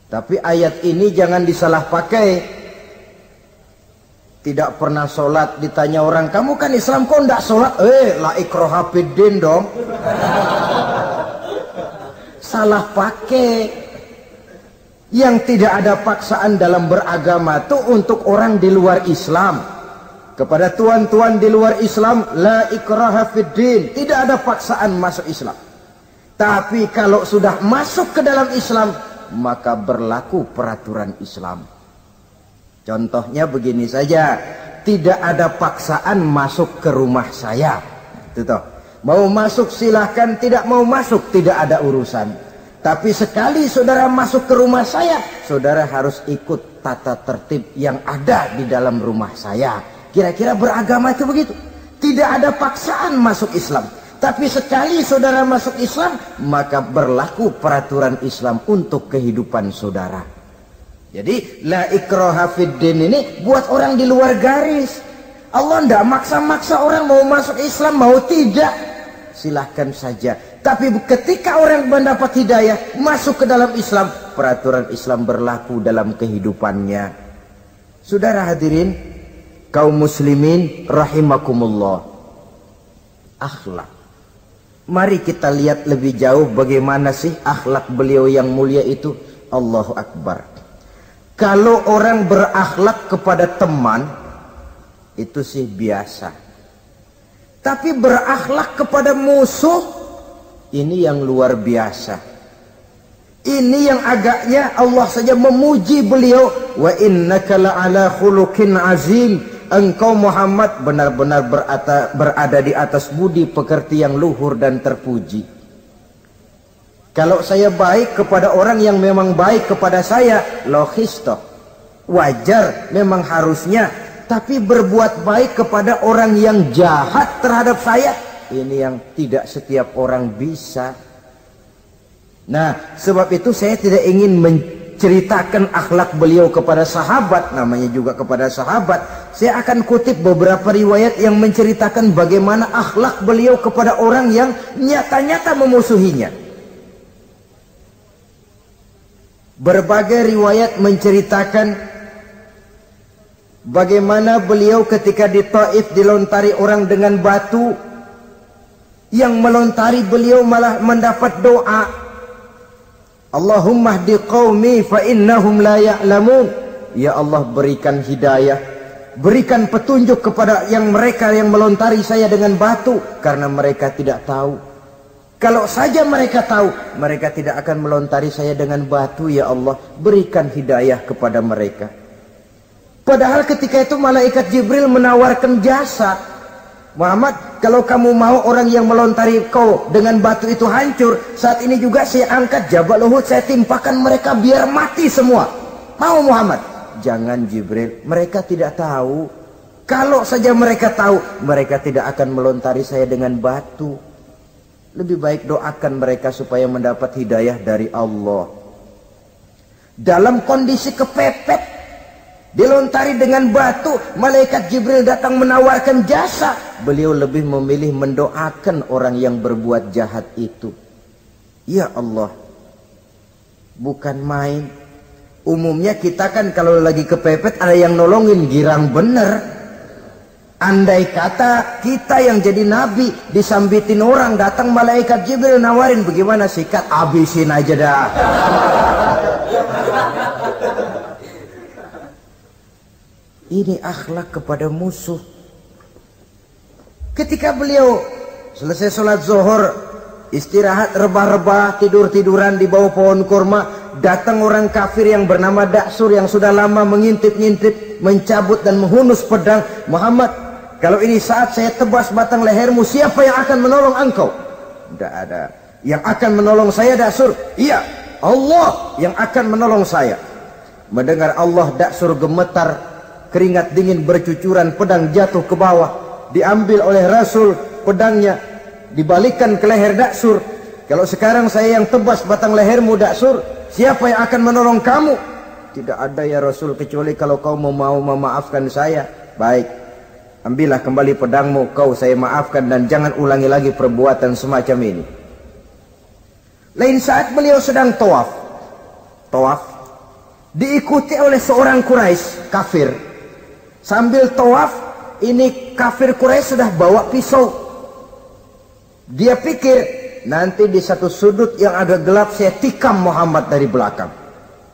Tapi ayat ini jangan disalah pakai. Tidak pernah sholat, ditanya orang, kamu kan Islam kok tidak sholat? La ikraha fid din dong. Salah pakai. Yang tidak ada paksaan dalam beragama itu untuk orang di luar Islam. Kepada tuan-tuan di luar Islam, la ikraha fid din. Tidak ada paksaan masuk Islam. Tapi kalau sudah masuk ke dalam Islam, maka berlaku peraturan Islam. Contohnya begini saja, tidak ada paksaan masuk ke rumah saya. Itu toh. Mau masuk silahkan, tidak mau masuk tidak ada urusan. Tapi sekali saudara masuk ke rumah saya, saudara harus ikut tata tertib yang ada di dalam rumah saya. Kira-kira beragama itu begitu. Tidak ada paksaan masuk Islam. Tapi sekali saudara masuk Islam, maka berlaku peraturan Islam untuk kehidupan saudara. Jadi la ikraha fid din ini buat orang di luar garis. Allah tidak maksa-maksa orang mau masuk Islam, mau tidak. Silahkan saja. Tapi ketika orang mendapat hidayah, masuk ke dalam Islam, peraturan Islam berlaku dalam kehidupannya. Saudara hadirin, kaum muslimin rahimakumullah. Akhlak. Mari kita lihat lebih jauh bagaimana sih akhlak beliau yang mulia itu. Allahu Akbar. Kalau orang berakhlak kepada teman, itu sih biasa. Tapi berakhlak kepada musuh, ini yang luar biasa. Ini yang agaknya Allah saja memuji beliau. Wa innaka la'ala khuluqin azim. Engkau Muhammad benar-benar berada di atas budi pekerti yang luhur dan terpuji. Kalau saya baik kepada orang yang memang baik kepada saya, logis toh, wajar, memang harusnya. Tapi berbuat baik kepada orang yang jahat terhadap saya, ini yang tidak setiap orang bisa. Nah, sebab itu saya tidak ingin menceritakan akhlak beliau kepada sahabat, namanya juga kepada sahabat. Saya akan kutip beberapa riwayat yang menceritakan bagaimana akhlak beliau kepada orang yang nyata-nyata memusuhinya. Berbagai riwayat menceritakan bagaimana beliau ketika di Taif dilontari orang dengan batu, yang melontari beliau malah mendapat doa, Allahumma hdi qaumi fa innahum la ya'lamun. Ya Allah, berikan hidayah, berikan petunjuk kepada mereka yang melontari saya dengan batu, karena mereka tidak tahu. Kalau saja mereka tahu, mereka tidak akan melontari saya dengan batu. Ya Allah, berikan hidayah kepada mereka. Padahal ketika itu malaikat Jibril menawarkan jasa. Muhammad, kalau kamu mau orang yang melontari kau dengan batu itu hancur, saat ini juga saya angkat Jabal Uhud, saya timpakan mereka biar mati semua. Mau Muhammad? Jangan Jibril, mereka tidak tahu. Kalau saja mereka tahu, mereka tidak akan melontari saya dengan batu. Lebih baik doakan mereka supaya mendapat hidayah dari Allah. dalam kondisi kepepet, dilontari dengan batu, malaikat Jibril datang menawarkan jasa. Beliau lebih memilih mendoakan orang yang berbuat jahat itu. Ya Allah, bukan main. Umumnya kita kan kalau lagi kepepet ada yang nolongin, girang bener. Andai kata kita yang jadi nabi, disambitin orang, datang malaikat Jibril nawarin, bagaimana sikat? Abisin aja dah. Ini akhlak kepada musuh. Ketika beliau selesai sholat zuhur, istirahat, rebah-rebah, tidur-tiduran di bawah pohon kurma, datang orang kafir yang bernama Daksur yang sudah lama mengintip-ngintip, mencabut dan menghunus pedang. Muhammad, kalau ini saat saya tebas batang lehermu, siapa yang akan menolong engkau? Tidak ada. Yang akan menolong saya Daksur? Iya, Allah yang akan menolong saya. Mendengar Allah, Daksur gemetar, keringat dingin bercucuran, pedang jatuh ke bawah, diambil oleh Rasul pedangnya, dibalikan ke leher Daksur. Kalau sekarang saya yang tebas batang lehermu Daksur, siapa yang akan menolong kamu? Tidak ada ya Rasul, kecuali kalau kau mau memaafkan saya. Baik, ambillah kembali pedangmu, kau saya maafkan dan jangan ulangi lagi perbuatan semacam ini. Lain saat beliau sedang tawaf, diikuti oleh seorang Quraisy kafir. Sambil tawaf, ini kafir Quraisy sudah bawa pisau. Dia pikir nanti di satu sudut yang agak gelap saya tikam Muhammad dari belakang,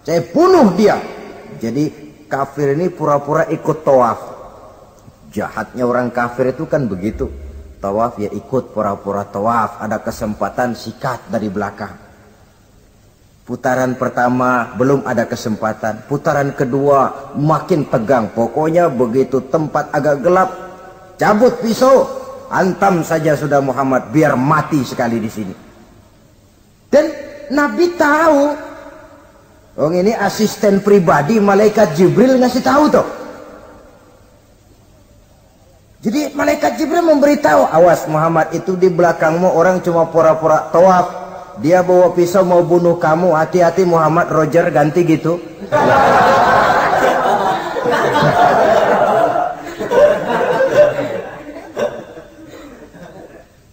saya bunuh dia. Jadi kafir ini pura-pura ikut tawaf. Jahatnya orang kafir itu kan begitu, tawaf ya ikut pura-pura tawaf, ada kesempatan sikat dari belakang. Putaran pertama belum ada kesempatan, putaran kedua makin tegang. Pokoknya begitu tempat agak gelap, cabut pisau, hantam saja sudah Muhammad, biar mati sekali di sini. Dan Nabi tahu, oh ini asisten pribadi malaikat Jibril ngasih tahu tuh. Jadi malaikat Jibril memberitahu, awas Muhammad, itu di belakangmu orang cuma pura-pura tawaf. Dia bawa pisau mau bunuh kamu, hati-hati Muhammad, Roger ganti gitu.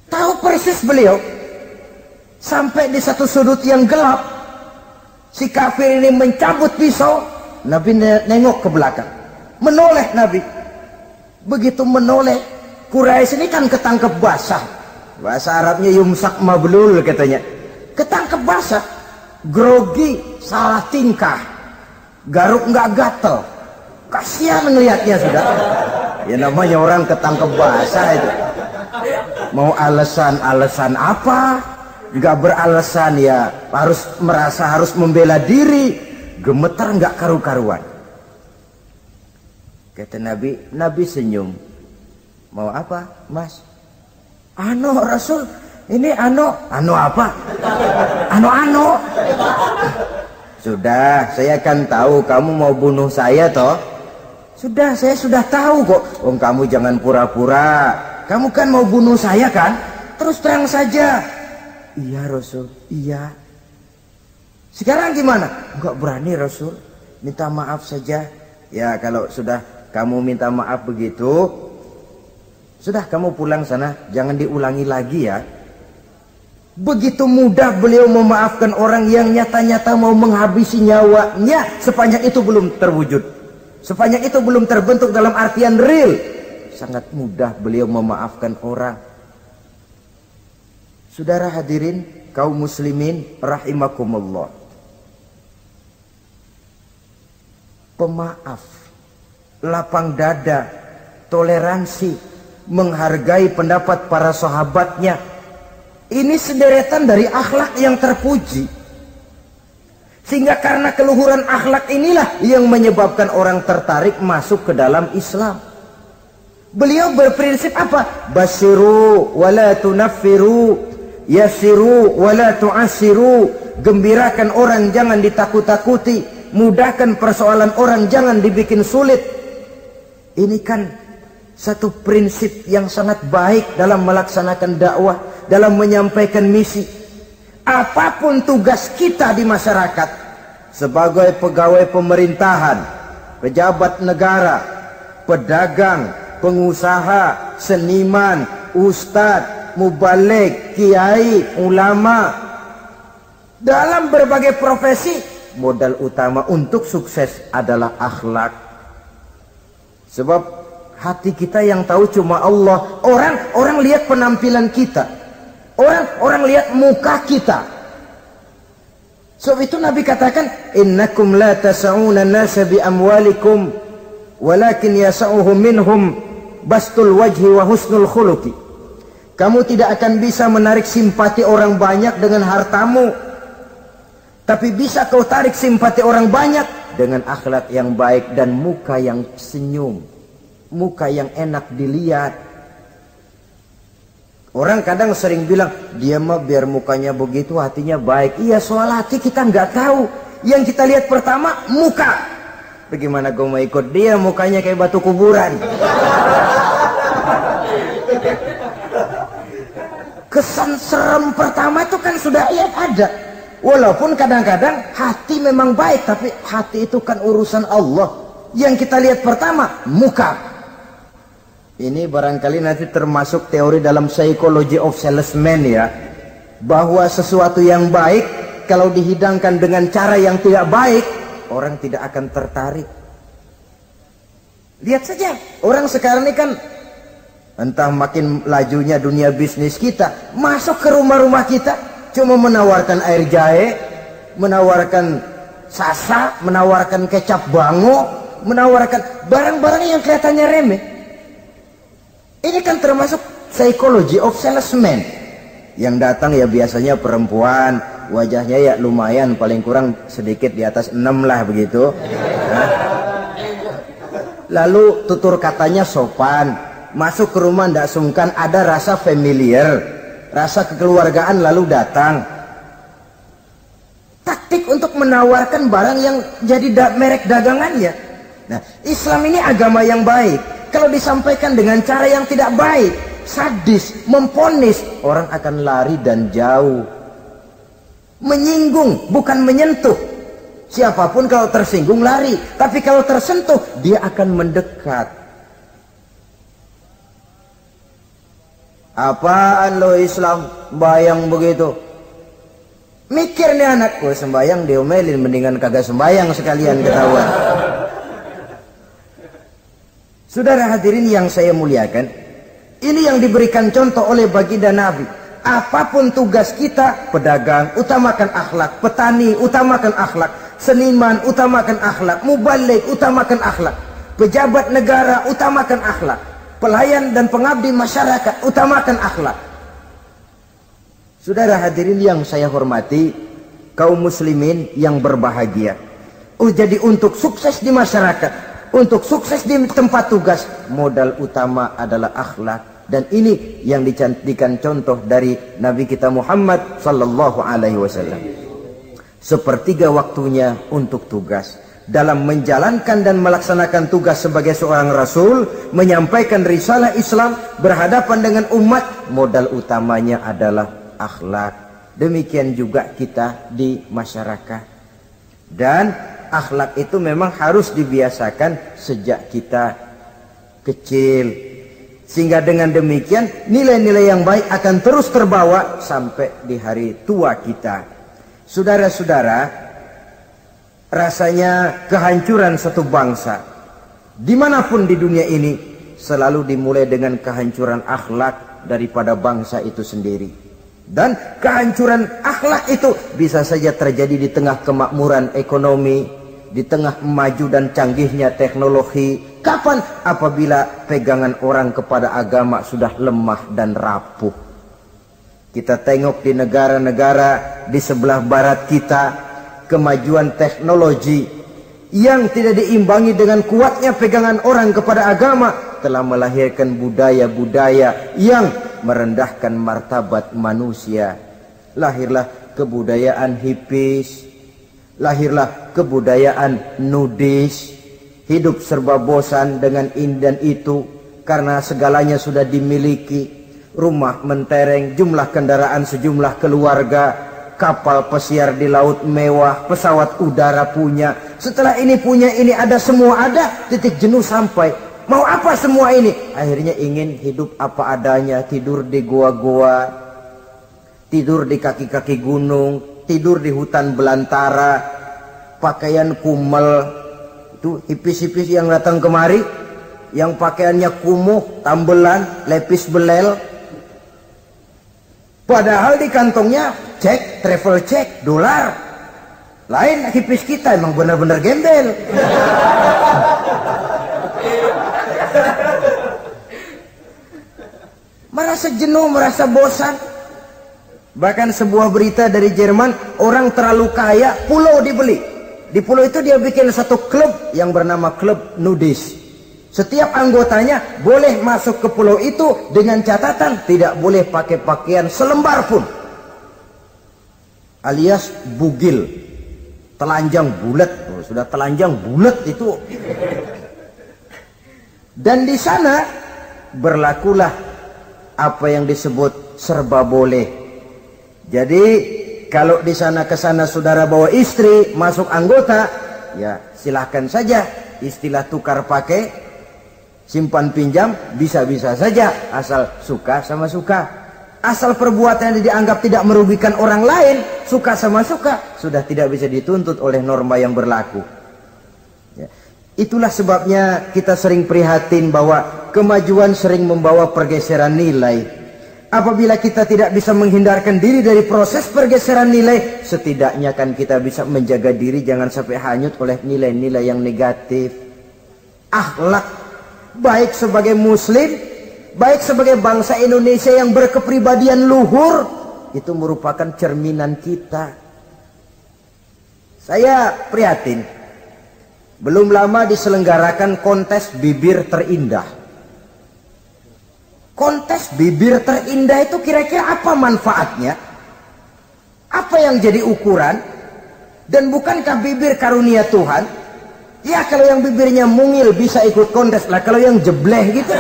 Tahu persis beliau. Sampai di satu sudut yang gelap, si kafir ini mencabut pisau. Nabi nengok ke belakang, menoleh Nabi. Begitu menoleh, Quraisy ini kan ketangkep basah. Bahasa Arabnya yumsak mablul katanya. Ketangkep basah, grogi, salah tingkah, garuk nggak gatel, kasihan ngelihatnya sudah. Ya namanya orang ketangkep basah itu. Mau alasan apa? Nggak beralasan ya, harus merasa harus membela diri, gemetar nggak karu-karuan. Kata Nabi senyum. Mau apa, Mas? Ano Rasul. Ini ano apa? Ano. Sudah, saya kan tahu kamu mau bunuh saya toh. Sudah, saya sudah tahu kok. Om kamu jangan pura-pura. Kamu kan mau bunuh saya kan? Terus terang saja. Iya Rasul, iya. Sekarang gimana? Enggak berani Rasul. Minta maaf saja. Ya kalau sudah kamu minta maaf begitu, sudah kamu pulang sana, jangan diulangi lagi ya. Begitu mudah beliau memaafkan orang yang nyata-nyata mau menghabisi nyawanya. Sepanjang itu belum terwujud, sepanjang itu belum terbentuk dalam artian real, sangat mudah beliau memaafkan orang. Saudara hadirin kaum muslimin rahimakumullah, pemaaf, lapang dada, toleransi, menghargai pendapat para sahabatnya. Ini sederetan dari akhlak yang terpuji. Sehingga karena keluhuran akhlak inilah yang menyebabkan orang tertarik masuk ke dalam Islam. Beliau berprinsip apa? Basyiru wala tunaffiru, yassiru wala tu'assiru. Gembirakan orang, jangan ditakut-takuti. Mudahkan persoalan orang, jangan dibikin sulit. Ini kan satu prinsip yang sangat baik dalam melaksanakan dakwah, dalam menyampaikan misi. Apapun tugas kita di masyarakat, sebagai pegawai pemerintahan, pejabat negara, pedagang, pengusaha, seniman, ustadz, mubaligh, kiai, ulama. Dalam berbagai profesi, modal utama untuk sukses adalah akhlak. Sebab hati kita yang tahu cuma Allah. Orang lihat penampilan kita, orang lihat muka kita. Sebab itu Nabi katakan, innakum la tas'una an-nasa bi amwalikum walakin yas'uhum minhum bastul wajhi wa husnul khuluqi. Kamu tidak akan bisa menarik simpati orang banyak dengan hartamu, tapi bisa kau tarik simpati orang banyak dengan akhlak yang baik dan muka yang senyum, muka yang enak dilihat. Orang kadang sering bilang, dia mah biar mukanya begitu hatinya baik. Iya, soal hati kita nggak tahu. Yang kita lihat pertama muka. Bagaimana gue mau ikut dia mukanya kayak batu kuburan? Kesan serem pertama itu kan sudah ada. Walaupun kadang-kadang hati memang baik, tapi hati itu kan urusan Allah. Yang kita lihat pertama muka. Ini barangkali nanti termasuk teori dalam psychology of salesman ya, bahwa sesuatu yang baik kalau dihidangkan dengan cara yang tidak baik, orang tidak akan tertarik. Lihat saja, orang sekarang ini kan entah makin lajunya dunia bisnis kita, masuk ke rumah-rumah kita cuma menawarkan air jahe, menawarkan sasa, menawarkan kecap bango, menawarkan barang-barang yang kelihatannya remeh. Ini kan termasuk psychology of salesman. Yang datang ya biasanya perempuan, wajahnya ya lumayan, paling kurang sedikit di atas 6 lah begitu. Nah. Lalu tutur katanya sopan, masuk ke rumah tidak sungkan, ada rasa familiar, rasa kekeluargaan lalu datang. Taktik untuk menawarkan barang yang jadi merek dagangannya. Nah, Islam ini agama yang baik. Kalau disampaikan dengan cara yang tidak baik, sadis, memponis, orang akan lari dan jauh. Menyinggung, bukan menyentuh. Siapapun kalau tersinggung lari, tapi kalau tersentuh, dia akan mendekat. Apaan lo Islam, bayang begitu? Mikir nih anak, gue sembayang diomelin, mendingan kagak sembayang sekalian ketahuan. Saudara hadirin yang saya muliakan, ini yang diberikan contoh oleh baginda Nabi. Apapun tugas kita, pedagang, utamakan akhlak. Petani, utamakan akhlak. Seniman, utamakan akhlak. Mubaligh, utamakan akhlak. Pejabat negara, utamakan akhlak. Pelayan dan pengabdi masyarakat, utamakan akhlak. Saudara hadirin yang saya hormati, kaum muslimin yang berbahagia. Jadi untuk sukses di masyarakat, untuk sukses di tempat tugas, modal utama adalah akhlak. Dan ini yang dicantikan contoh dari Nabi kita Muhammad sallallahu alaihi wasallam. Sepertiga waktunya untuk tugas. Dalam menjalankan dan melaksanakan tugas sebagai seorang rasul, menyampaikan risalah Islam, berhadapan dengan umat, modal utamanya adalah akhlak. Demikian juga kita di masyarakat. Dan akhlak itu memang harus dibiasakan sejak kita kecil. Sehingga dengan demikian nilai-nilai yang baik akan terus terbawa sampai di hari tua kita. Saudara-saudara, rasanya kehancuran satu bangsa dimanapun di dunia ini selalu dimulai dengan kehancuran akhlak daripada bangsa itu sendiri. Dan kehancuran akhlak itu bisa saja terjadi di tengah kemakmuran ekonomi, di tengah maju dan canggihnya teknologi. Kapan? Apabila pegangan orang kepada agama sudah lemah dan rapuh. Kita tengok di negara-negara di sebelah barat kita, kemajuan teknologi yang tidak diimbangi dengan kuatnya pegangan orang kepada agama telah melahirkan budaya-budaya yang merendahkan martabat manusia. Lahirlah kebudayaan hippies, lahirlah kebudayaan nudis, hidup serba bosan dengan ini dan itu karena segalanya sudah dimiliki. Rumah mentereng, jumlah kendaraan sejumlah keluarga, kapal pesiar di laut mewah, pesawat udara punya, setelah ini punya, ini ada, semua ada, titik jenuh sampai. Mau apa semua ini? Akhirnya ingin hidup apa adanya, tidur di goa-goa, tidur di kaki-kaki gunung, tidur di hutan belantara, pakaian kumel. Itu hipis-hipis yang datang kemari, yang pakaiannya kumuh, tambelan, lepis belel. Padahal di kantongnya cek, travel cek, dolar. Lain hipis kita, emang benar-benar gembel. Merasa jenuh, merasa bosan. Bahkan sebuah berita dari Jerman, orang terlalu kaya, pulau dibeli. Di pulau itu dia bikin satu klub yang bernama klub nudis. Setiap anggotanya boleh masuk ke pulau itu dengan catatan tidak boleh pakai pakaian selembar pun, alias bugil, telanjang bulat. Sudah telanjang bulat itu. Dan di sana berlakulah apa yang disebut serba boleh. Jadi kalau di sana ke sana saudara bawa istri, masuk anggota, ya silahkan saja. Istilah tukar pakai, simpan pinjam, bisa-bisa saja, asal suka sama suka. Asal perbuatan yang dianggap tidak merugikan orang lain, suka sama suka, sudah tidak bisa dituntut oleh norma yang berlaku. Ya. Itulah sebabnya kita sering prihatin bahwa kemajuan sering membawa pergeseran nilai. Apabila kita tidak bisa menghindarkan diri dari proses pergeseran nilai, setidaknya kan kita bisa menjaga diri jangan sampai hanyut oleh nilai-nilai yang negatif. Akhlak, baik sebagai muslim, baik sebagai bangsa Indonesia yang berkepribadian luhur, itu merupakan cerminan kita. Saya prihatin, belum lama diselenggarakan kontes bibir terindah. Kontes bibir terindah itu kira-kira apa manfaatnya? Apa yang jadi ukuran? Dan bukankah bibir karunia Tuhan? Ya kalau yang bibirnya mungil bisa ikut kontes lah, kalau yang jebleh gitu.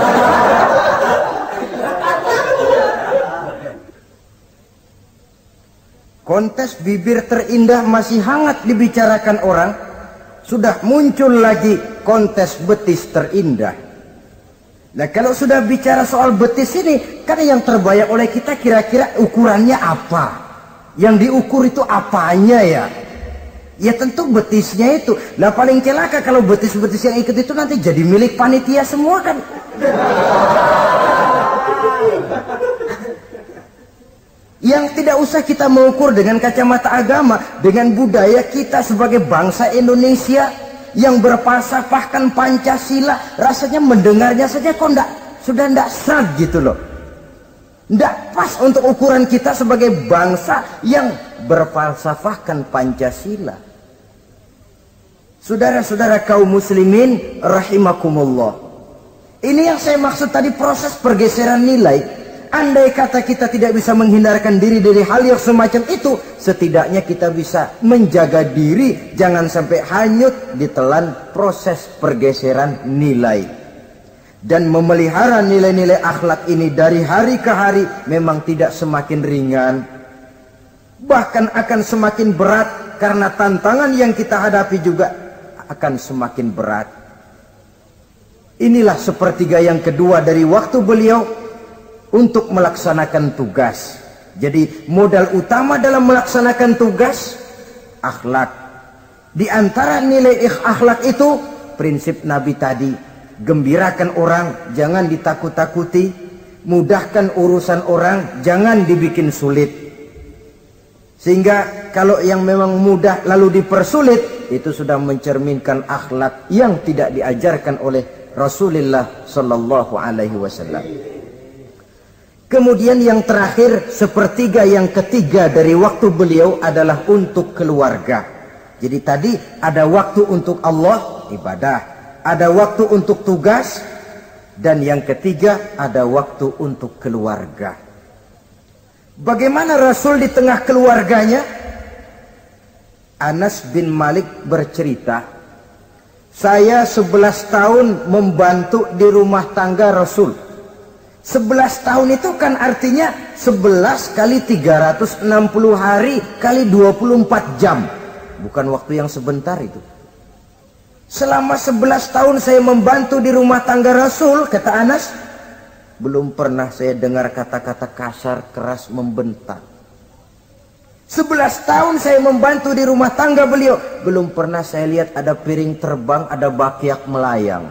Kontes bibir terindah masih hangat dibicarakan orang. Sudah muncul lagi kontes betis terindah. Nah kalau sudah bicara soal betis ini, kan yang terbayang oleh kita kira-kira ukurannya apa? Yang diukur itu apanya ya? Ya tentu betisnya itu. Nah paling celaka kalau betis-betis yang ikut itu nanti jadi milik panitia semua kan. Yang tidak usah kita mengukur dengan kacamata agama, dengan budaya kita sebagai bangsa Indonesia yang berfalsafahkan Pancasila, rasanya mendengarnya saja kok sudah tidak sah gitu loh. Tidak pas untuk ukuran kita sebagai bangsa yang berfalsafahkan Pancasila. Saudara-saudara kaum muslimin rahimakumullah. Ini yang saya maksud tadi, proses pergeseran nilai. Andai kata kita tidak bisa menghindarkan diri dari hal yang semacam itu, setidaknya kita bisa menjaga diri jangan sampai hanyut ditelan proses pergeseran nilai. Dan memelihara nilai-nilai akhlak ini dari hari ke hari memang tidak semakin ringan, bahkan akan semakin berat, karena tantangan yang kita hadapi juga akan semakin berat. Inilah sepertiga yang kedua dari waktu beliau untuk melaksanakan tugas. Jadi modal utama dalam melaksanakan tugas akhlak. Di antara nilai akhlak itu prinsip Nabi tadi, gembirakan orang, jangan ditakut-takuti, mudahkan urusan orang, jangan dibikin sulit. Sehingga kalau yang memang mudah lalu dipersulit, itu sudah mencerminkan akhlak yang tidak diajarkan oleh Rasulullah sallallahu alaihi wasallam. Kemudian yang terakhir, sepertiga yang ketiga dari waktu beliau adalah untuk keluarga. Jadi tadi ada waktu untuk Allah, ibadah, ada waktu untuk tugas, dan yang ketiga ada waktu untuk keluarga. Bagaimana Rasul di tengah keluarganya? Anas bin Malik bercerita, saya 11 tahun membantu di rumah tangga Rasul. 11 tahun itu kan artinya 11 kali 360 hari kali 24 jam. Bukan waktu yang sebentar itu. Selama 11 tahun saya membantu di rumah tangga Rasul, kata Anas, belum pernah saya dengar kata-kata kasar, keras, membentak. 11 tahun saya membantu di rumah tangga beliau, belum pernah saya lihat ada piring terbang, ada bakyak melayang.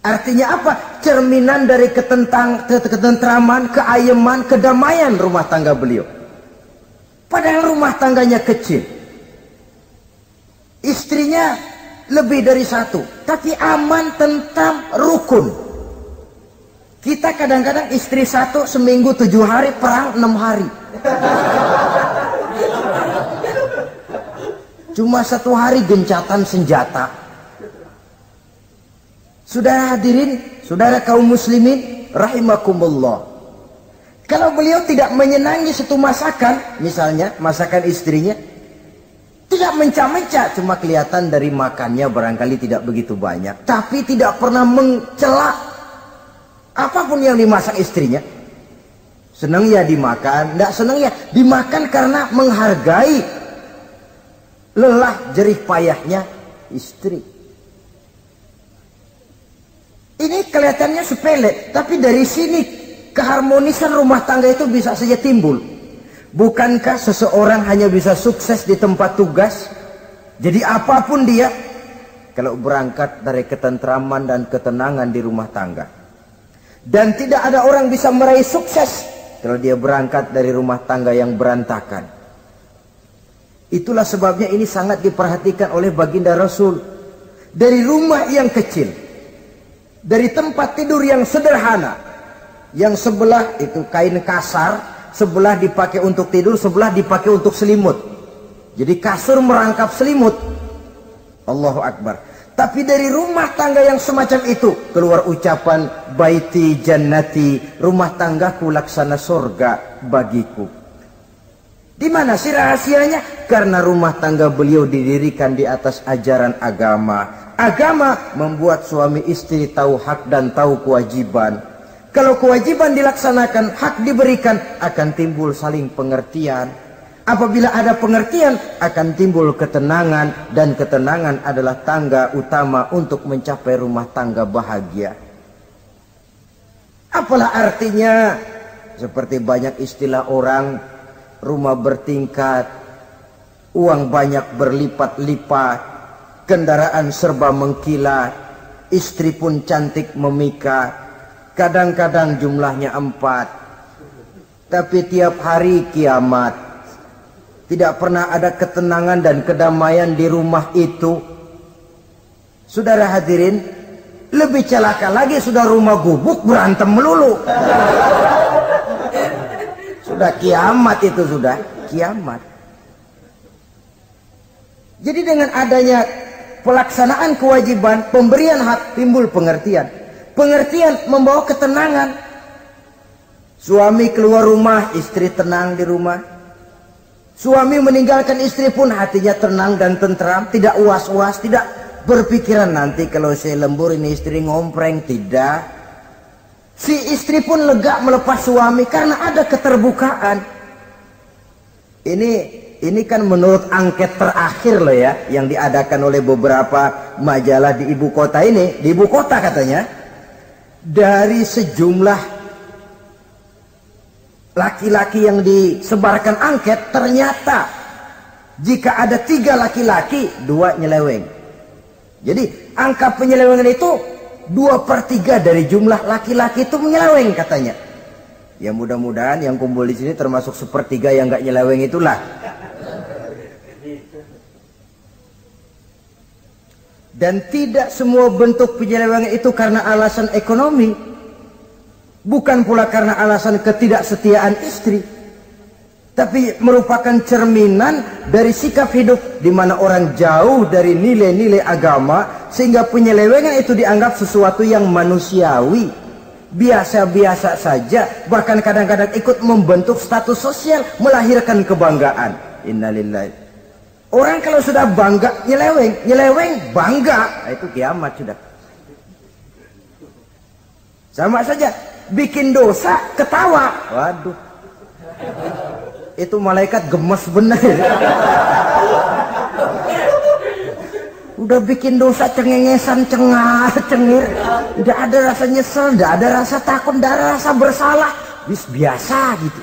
Artinya apa? Cerminan dari ketentraman, keayeman, kedamaian rumah tangga beliau. Padahal rumah tangganya kecil. Istrinya lebih dari satu. Tapi aman, tentram, rukun. Kita kadang-kadang istri satu seminggu 7 hari, perang 6 hari. Cuma 1 hari gencatan senjata. Saudara hadirin, saudara kaum muslimin, rahimakumullah. Kalau beliau tidak menyenangi satu masakan, misalnya masakan istrinya, tidak mencah-mencah, cuma kelihatan dari makannya barangkali tidak begitu banyak, tapi tidak pernah mencela apapun yang dimasak istrinya. Senang ya dimakan, tidak senang ya dimakan karena menghargai lelah jerih payahnya istri. Ini kelihatannya sepele, tapi dari sini keharmonisan rumah tangga itu bisa saja timbul. Bukankah seseorang hanya bisa sukses di tempat tugas? Jadi apapun dia, kalau berangkat dari ketentraman dan ketenangan di rumah tangga. Dan tidak ada orang bisa meraih sukses kalau dia berangkat dari rumah tangga yang berantakan. Itulah sebabnya ini sangat diperhatikan oleh baginda Rasul. Dari rumah yang kecil, dari tempat tidur yang sederhana, yang sebelah itu kain kasar, sebelah dipakai untuk tidur, sebelah dipakai untuk selimut. Jadi kasur merangkap selimut. Allahu Akbar. Tapi dari rumah tangga yang semacam itu keluar ucapan baiti jannati, rumah tanggaku laksana surga bagiku. Di mana sih rahasianya? Karena rumah tangga beliau didirikan di atas ajaran agama. Agama membuat suami istri tahu hak dan tahu kewajiban. Kalau kewajiban dilaksanakan, hak diberikan, akan timbul saling pengertian. Apabila ada pengertian, akan timbul ketenangan, dan ketenangan adalah tangga utama untuk mencapai rumah tangga bahagia. Apalah artinya? Seperti banyak istilah orang, rumah bertingkat, uang banyak berlipat-lipat, kendaraan serba mengkilat, istri pun cantik memikat, kadang-kadang jumlahnya 4, tapi tiap hari kiamat. Tidak pernah ada ketenangan dan kedamaian di rumah itu. Saudara hadirin, lebih celaka lagi sudah rumah gubuk berantem melulu. Sudah kiamat itu, sudah kiamat. Jadi dengan adanya pelaksanaan kewajiban, pemberian hak, timbul pengertian. Pengertian membawa ketenangan. Suami keluar rumah, istri tenang di rumah. Suami meninggalkan istri pun hatinya tenang dan tentram, tidak was-was, tidak berpikiran nanti kalau saya lembur ini istri ngompreng, tidak. Si istri pun lega melepas suami karena ada keterbukaan. Ini kan menurut angket terakhir loh ya, yang diadakan oleh beberapa majalah di ibu kota ini. Di ibu kota katanya, dari sejumlah laki-laki yang disebarkan angket, ternyata jika ada 3 laki-laki, 2 nyeleweng. Jadi angka penyelewengan itu 2/3 dari jumlah laki-laki itu menyeleweng katanya. Ya mudah-mudahan yang kumpul di sini termasuk 1/3 yang nggak nyeleweng itulah. Dan tidak semua bentuk penyelewengan itu karena alasan ekonomi. Bukan pula karena alasan ketidaksetiaan istri. Tapi merupakan cerminan dari sikap hidup di mana orang jauh dari nilai-nilai agama, sehingga penyelewengan itu dianggap sesuatu yang manusiawi, biasa-biasa saja, bahkan kadang-kadang ikut membentuk status sosial, melahirkan kebanggaan. Innalillahi. Orang kalau sudah bangga nyeleweng bangga, itu kiamat sudah. Sama saja, bikin dosa ketawa. Waduh, itu malaikat gemes benar. Udah bikin dosa cengengesan, cengir, tidak ada rasa nyesel, tidak ada rasa takut, tidak ada rasa bersalah, biasa gitu.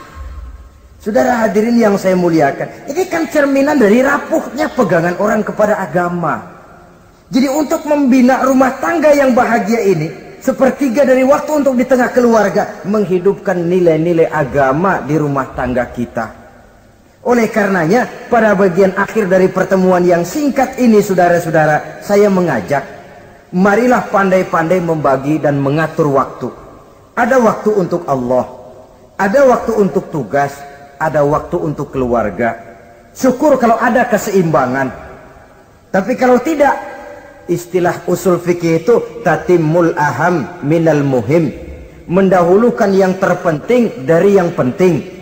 Saudara hadirin yang saya muliakan, ini kan cerminan dari rapuhnya pegangan orang kepada agama. Jadi untuk membina rumah tangga yang bahagia ini, sepertiga dari waktu untuk di tengah keluarga, menghidupkan nilai-nilai agama di rumah tangga kita. Oleh karenanya, pada bagian akhir dari pertemuan yang singkat ini, saudara-saudara, saya mengajak, marilah pandai-pandai membagi dan mengatur waktu. Ada waktu untuk Allah, ada waktu untuk tugas, ada waktu untuk keluarga. Syukur kalau ada keseimbangan. Tapi kalau tidak, istilah usul fikih itu tatimul aham minal muhim, mendahulukan yang terpenting dari yang penting.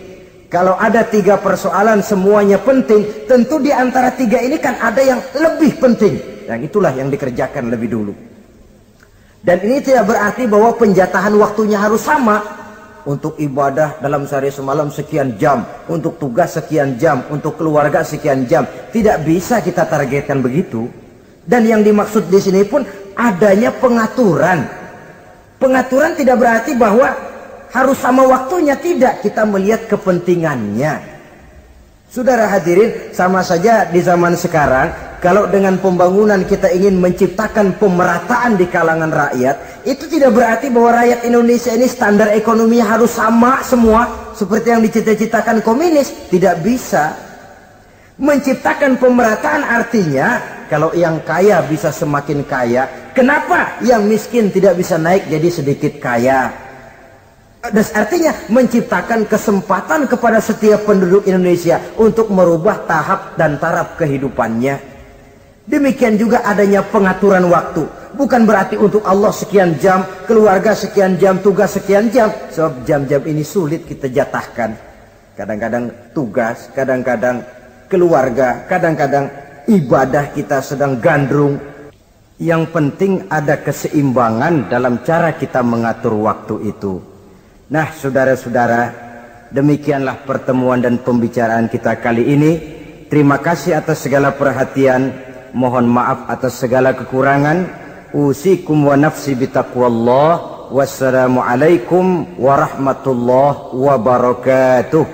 Kalau ada 3 persoalan semuanya penting, tentu di antara 3 ini kan ada yang lebih penting. Yang itulah yang dikerjakan lebih dulu. Dan ini tidak berarti bahwa penjatahan waktunya harus sama. Untuk ibadah dalam sehari semalam sekian jam, untuk tugas sekian jam, untuk keluarga sekian jam. Tidak bisa kita targetkan begitu. Dan yang dimaksud di sini pun adanya pengaturan. Pengaturan tidak berarti bahwa harus sama waktunya, tidak. Kita melihat kepentingannya. Saudara hadirin, sama saja di zaman sekarang, kalau dengan pembangunan kita ingin menciptakan pemerataan di kalangan rakyat, itu tidak berarti bahwa rakyat Indonesia ini standar ekonomi harus sama semua seperti yang dicita-citakan komunis. Tidak bisa. Menciptakan pemerataan artinya kalau yang kaya bisa semakin kaya, kenapa yang miskin tidak bisa naik jadi sedikit kaya? Dan artinya menciptakan kesempatan kepada setiap penduduk Indonesia untuk merubah tahap dan taraf kehidupannya. Demikian juga adanya pengaturan waktu. Bukan berarti untuk Allah sekian jam, keluarga sekian jam, tugas sekian jam. Sebab jam-jam ini sulit kita jatahkan. Kadang-kadang tugas, kadang-kadang keluarga, kadang-kadang ibadah kita sedang gandrung. Yang penting ada keseimbangan dalam cara kita mengatur waktu itu. Nah, saudara-saudara, demikianlah pertemuan dan pembicaraan kita kali ini. Terima kasih atas segala perhatian. Mohon maaf atas segala kekurangan. Usikum wa nafsi bitaqwallah. Wassalamualaikum warahmatullahi wabarakatuh.